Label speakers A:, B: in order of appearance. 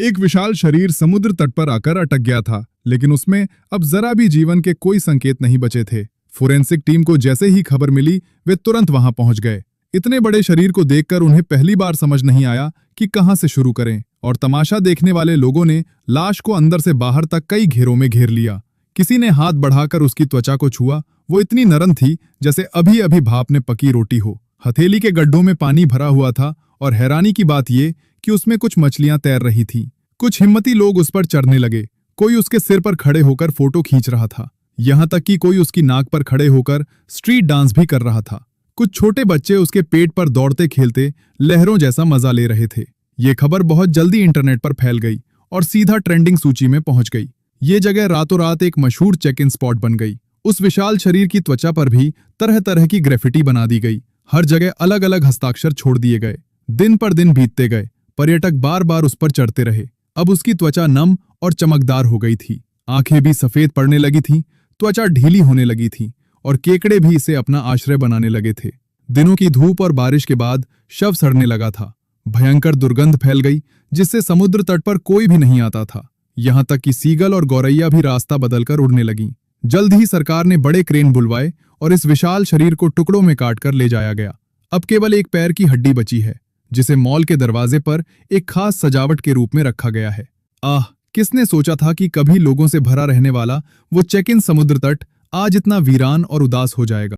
A: एक विशाल शरीर समुद्र तट पर आकर अटक गया था, लेकिन उसमें अब जरा भी जीवन के कोई संकेत नहीं बचे थे। फोरेंसिक टीम को जैसे ही खबर मिली, वे तुरंत वहां पहुंच गए। इतने बड़े शरीर को देखकर उन्हें पहली बार समझ नहीं आया कि कहां से शुरू करें, और तमाशा देखने वाले लोगों ने लाश को अंदर से बाहर तक कई घेरों में घेर लिया। किसी ने हाथ बढ़ाकर उसकी त्वचा को छुआ। वो इतनी नरम थी जैसे अभी अभी भाप में पकी रोटी हो। हथेली के गड्ढों में पानी भरा हुआ था, और हैरानी की बात ये कि उसमें कुछ मछलियां तैर रही थीं। कुछ हिम्मती लोग उस पर चढ़ने लगे। कोई उसके सिर पर खड़े होकर फोटो खींच रहा था। यहां तक कि कोई उसकी नाक पर खड़े होकर स्ट्रीट डांस भी कर रहा था। कुछ छोटे बच्चे उसके पेट पर दौड़ते खेलते लहरों जैसा मजा ले रहे थे। ये खबर बहुत जल्दी इंटरनेट पर फैल गई और सीधा ट्रेंडिंग सूची में पहुंच गई। ये जगह रातों रात एक मशहूर चेक इन स्पॉट बन गई। उस विशाल शरीर की त्वचा पर भी तरह तरह की ग्रेफिटी बना दी गई। हर जगह अलग अलग हस्ताक्षर छोड़ दिए गए। दिन पर दिन बीतते गए। पर्यटक बार बार उस पर चढ़ते रहे। अब उसकी त्वचा नम और चमकदार हो गई थी। आंखें भी सफेद पड़ने लगी थीं, त्वचा ढीली होने लगी थी, और केकड़े भी इसे अपना आश्रय बनाने लगे थे। दिनों की धूप और बारिश के बाद शव सड़ने लगा था। भयंकर दुर्गंध फैल गई, जिससे समुद्र तट पर कोई भी नहीं आता था। यहां तक कि सीगल और गौरैया भी रास्ता बदलकर उड़ने लगीं। जल्द ही सरकार ने बड़े क्रेन बुलवाए और इस विशाल शरीर को टुकड़ों में काटकर ले जाया गया। अब केवल एक पैर की हड्डी बची है, जिसे मॉल के दरवाजे पर एक खास सजावट के रूप में रखा गया है। आह, किसने सोचा था कि कभी लोगों से भरा रहने वाला वो चेक इन समुद्र तट आज इतना वीरान और उदास हो जाएगा।